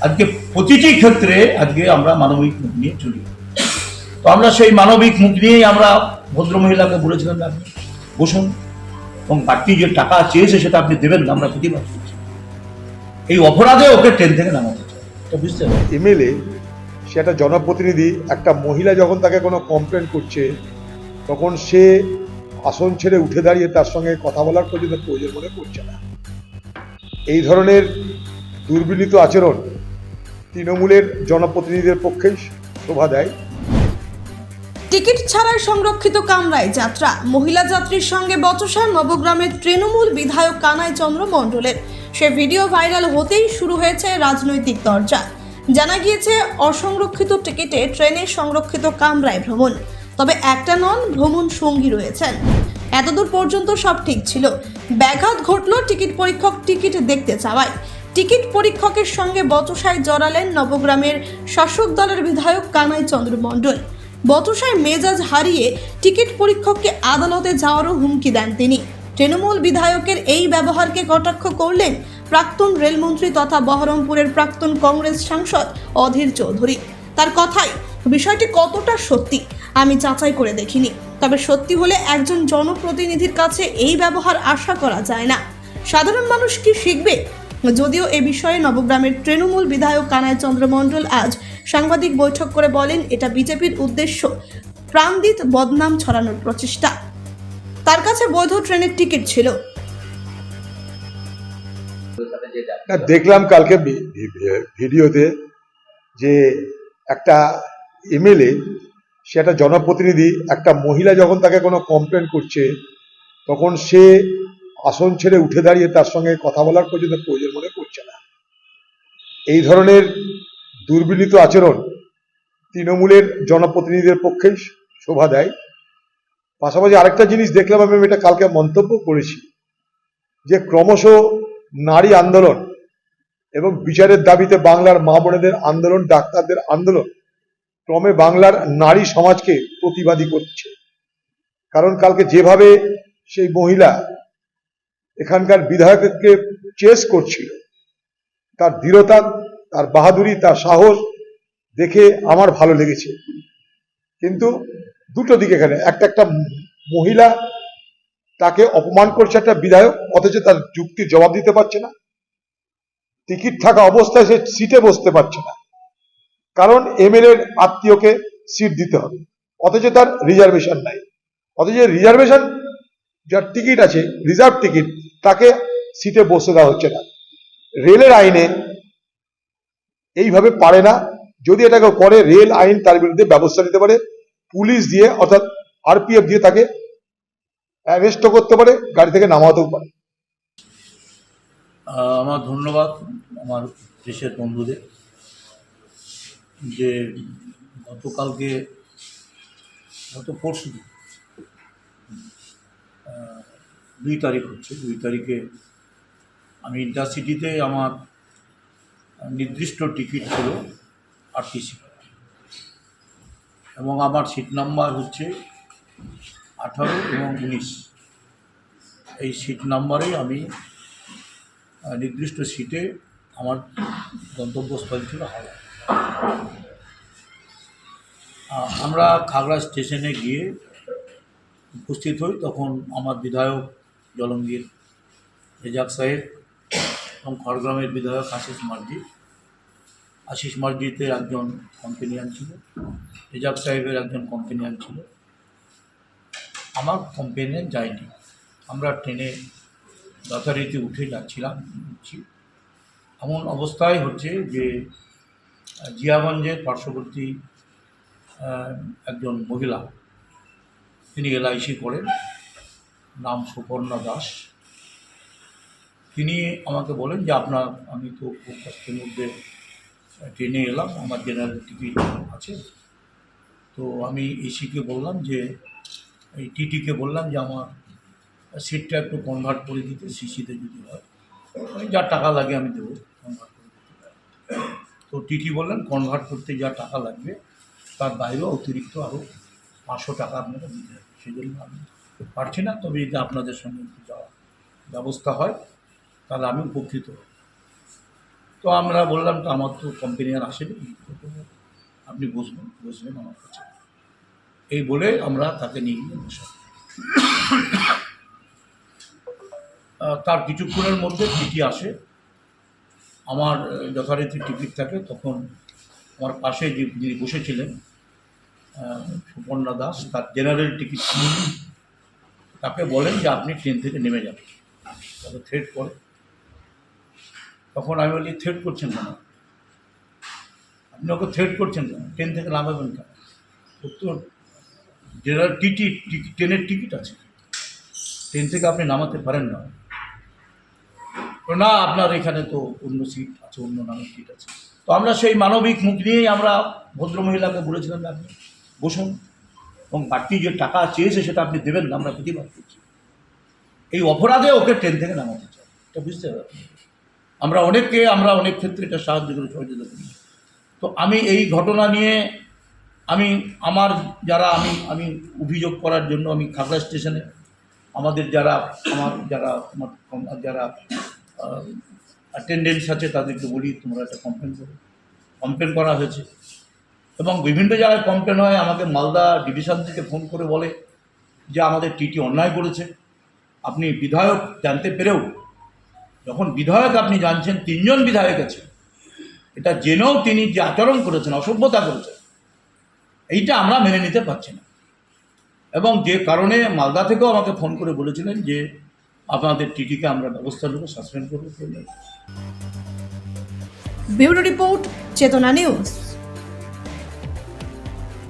আজকে প্রতিটি ক্ষেত্রে আজকে আমরা মানবিক মুখ নিয়ে চলি। তো আমরা সেই মানবিক মুখ নিয়েই আমরা ভদ্রমহিলাকে বলেছিলাম আপনি বসুন এবং বাড়তি যে টাকা চেয়েছে সেটা আপনি দেবেন না, আমরা প্রতিবাদ করছি। এই অপরাধে ওকে ট্রেন থেকে নামাতে চাই, তো বুঝতে হবে। এমএলএ সে একটা জনপ্রতিনিধি, একটা মহিলা যখন তাকে কোনো কমপ্লেন করছে তখন সে আসন ছেড়ে উঠে দাঁড়িয়ে তার সঙ্গে কথা বলার পর্যন্ত প্রয়োজন মনে করছে না। এই ধরনের দুর্বিনীত আচরণ তৃণমূলের জনপ্রতিনিধিদের পক্ষেই শোভা দেয়। টিকিট ছাড়াই সংরক্ষিত কামরায় যাত্রা, মহিলা যাত্রীর সঙ্গে বচসা নবগ্রামের তৃণমূল বিধায়ক কানাই চন্দ্র মণ্ডলের। সে ভিডিও ভাইরাল হতেই শুরু হয়েছে রাজনৈতিক চর্চা। জানা গিয়েছে অসংরক্ষিত টিকিটে ট্রেনে সংরক্ষিত কামরায় ভ্রমণ, তবে একটা নন, ভ্রমণ সঙ্গী রয়েছেন। এতদূর পর্যন্ত সব ঠিক ছিল, ব্যাঘাত ঘটল টিকিট পরীক্ষক টিকিট দেখতে চাওয়ায়। টিকিট পরীক্ষকের সঙ্গে বচসায় জড়ালেন নবগ্রামের শাসক দলের বিধায়ক কানাই চন্দ্র মণ্ডল। বচসায় মেজাজ হারিয়ে টিকিট পরীক্ষককে আদালতে যাওয়ারও হুমকি দেন তিনি। তৃণমূল বিধায়কের এই ব্যবহারকে কটাক্ষ করলেন প্রাক্তন রেলমন্ত্রী তথা বহরমপুরের প্রাক্তন কংগ্রেস সাংসদ অধীর চৌধুরী। তার কথাই, বিষয়টি কতটা সত্যি আমি যাচাই করে দেখিনি, তবে সত্যি হলে একজন জনপ্রতিনিধির কাছে এই ব্যবহার আশা করা যায় না। সাধারণ মানুষ কি শিখবে? যদিও এ বিষয়ে নবগ্রামের তৃণমূল বিধায়ক কানাই চন্দ্র মণ্ডল আজ সাংবাদিক বৈঠক করে বলেন, এটা বিজেপির উদ্দেশ্য প্রাণদিত বদনাম ছড়ানোর প্রচেষ্টা। তার কাছে বৈধ ট্রেনের টিকিট ছিল। দেখলাম কালকে ভিডিওতে যে একটা এমএলএ সে একটা জনপ্রতিনিধি, একটা মহিলা যখন তাকে কোনো কমপ্লেন করছে তখন সে আসন ছেড়ে উঠে দাঁড়িয়ে তার সঙ্গে কথা বলার পর্যন্ত প্রয়োজন মনে করছে না। এই ধরনের দুর্বিনীত আচরণ তৃণমূলের জনপ্রতিনিধিদের পক্ষেই শোভা দেয়। পাশাপাশি আরেকটা জিনিস দেখলাম, আমি এটা কালকে মন্তব্য করেছি, যে ক্রমশ নারী আন্দোলন এবং বিচারের দাবিতে বাংলার মা বোনেদের আন্দোলন, ডাক্তারদের আন্দোলন ক্রমে বাংলার নারী সমাজকে প্রতিবাদী করছে। কারণ কালকে যেভাবে সেই মহিলা এখানকার বিধায়ককে চেস করছিল, তার দৃঢ়তা, তার বাহাদুরি, তার সাহস দেখে আমার ভালো লেগেছে। কিন্তু দুটো দিক এখানে, একটা মহিলা তাকে অপমান করছে একটা বিধায়ক, অথচ তার যুক্তির জবাব দিতে পারছে না। টিকিট থাকা অবস্থায় সে সিটে বসতে পারছে না, কারণ এমএলএ এর আত্মীয়কে সিট দিতে হবে, অথচ তার রিজার্ভেশন নাই। অথচ রিজার্ভেশন, যার টিকিট আছে রিজার্ভ টিকিট, তাকে সিটে বসে দেওয়া হচ্ছে না। রেলের আইনে এইভাবে পারে না। যদি এটাকে করে, রেল আইন তার বিরুদ্ধে ব্যবস্থা নিতে পারে, পুলিশ দিয়ে অর্থাৎ আরপিএফ দিয়ে তাকে অ্যারেস্ট করতে পারে, গাড়ি থেকে নামাতেও পারে। আমার ধন্যবাদ আমার দেশের বন্ধুদের, যে গতকালকে, গত পরশু 2 তারিখ হচ্ছে, 2 তারিখে আমি ইন্টারসিটিতে আমার নির্দিষ্ট টিকিট ছিল আরটিসি, এবং আমার সিট নাম্বার হচ্ছে 18 এবং 19। এই সিট নাম্বারেই আমি নির্দিষ্ট সিটে আমার গন্তব্যস্থল ছিল হাওড়া। আমরা খাগড়া স্টেশনে গিয়ে উপস্থিত হই, তখন আমার বিধায়ক জলঙ্গির রেজাক সাহেব এবং খড়গ্রামের বিধায়ক আশিস মার্জিতের একজন কম্পেনিয়ান ছিল, রেজাক সাহেবের একজন কম্পেনিয়ান ছিল, আমার কম্পেনিয়ান যায়নি। আমরা ট্রেনে যথারীতি উঠে যাচ্ছিলাম। এমন অবস্থায় হচ্ছে যে জিয়াগঞ্জের পার্শ্ববর্তী একজন মহিলা, তিনি এলআইসি করেন, নাম সুপর্ণা দাস। তিনি আমাকে বলেন যে আমি তো খুব কষ্টের মধ্যে ট্রেনে এলাম, আমার জেনারেল টিকিট আছে। তো আমি এসিকে বললাম যে, এই টিটিকে বললাম যে আমার সিটটা একটু কনভার্ট করে দিতে, সিসিতে যদি হয়, যা টাকা লাগে আমি দেবো, কনভার্ট করে দিতে। তো টিটি বললেন কনভার্ট করতে যা টাকা লাগবে তার বাইরেও অতিরিক্ত আরও 500 টাকা আপনারা দিতে হবে। সেই জন্য আমি পারছি না, তবে যদি আপনাদের সঙ্গে যাওয়ার ব্যবস্থা হয় তাহলে আমি উপকৃত হব। তো আমরা বললাম তো আমার তো কোম্পানি আর আসেনি, আপনি বসবেন আমার কাছে, এই বলে আমরা তাকে নিয়ে গিয়ে বসাই। তার কিছুক্ষণের মধ্যে টিটি আসে, আমার যথারীতি টিকিট থাকে। তখন আমার পাশে যিনি বসেছিলেন সুপর্ণা দাস, তার জেনারেল টিকিট ছিল, তাকে বলেন যে আপনি ট্রেন থেকে নেমে যাবেন, তাকে থ্রেট করে। তখন আমি বলি থ্রেট করছেন কেন, আপনি ওকে থ্রেট করছেন কেন, ট্রেন থেকে নামাবেন কেন? উত্তর, জেনারেল ট্রেনের টিকিট আছে, ট্রেন থেকে আপনি নামাতে পারেন না। না, আপনার এখানে তো অন্য সিট আছে, অন্য নামের সিট আছে। তো আমরা সেই মানবিক মুখ নিয়েই আমরা ভদ্রমহিলাকে বলেছিলাম যে আপনি বসুন, এবং বাড়তি যে টাকা চেয়েছে সেটা আপনি দেবেন না, আমরা প্রতিবাদ করছি। এই অপরাধে ওকে ট্রেন থেকে নামাতে চাই, এটা বুঝতে হবে। আমরা অনেক ক্ষেত্রে এটা সাহায্য করে সহযোগিতা করি। তো আমি এই ঘটনা নিয়ে আমার অভিযোগ করার জন্য আমি খাগড়া স্টেশনে যারা অ্যাটেন্ডেন্স আছে তাদেরকে বলি তোমরা একটা কমপ্লেন করা হয়েছে, এবং বিভিন্ন জায়গায় কমপ্লেন হয়। আমাকে মালদা ডিভিশন থেকে ফোন করে বলে যে আমাদের টিটি অন্যায় করেছে। আপনি বিধায়ক জানতে পেরেও, যখন বিধায়ক আপনি জানছেন 3 জন বিধায়ক আছে, এটা জেনেও তিনি যে আচরণ করেছেন, অসভ্যতা করেছেন, এইটা আমরা মেনে নিতে পারছি না। এবং যে কারণে মালদা থেকেও আমাকে ফোন করে বলেছিলেন যে আপনাদের টিটিকে আমরা ব্যবস্থা নেব, সাসপেন্ড করবো। ব্যুরো রিপোর্ট, চেতনা নিউজ।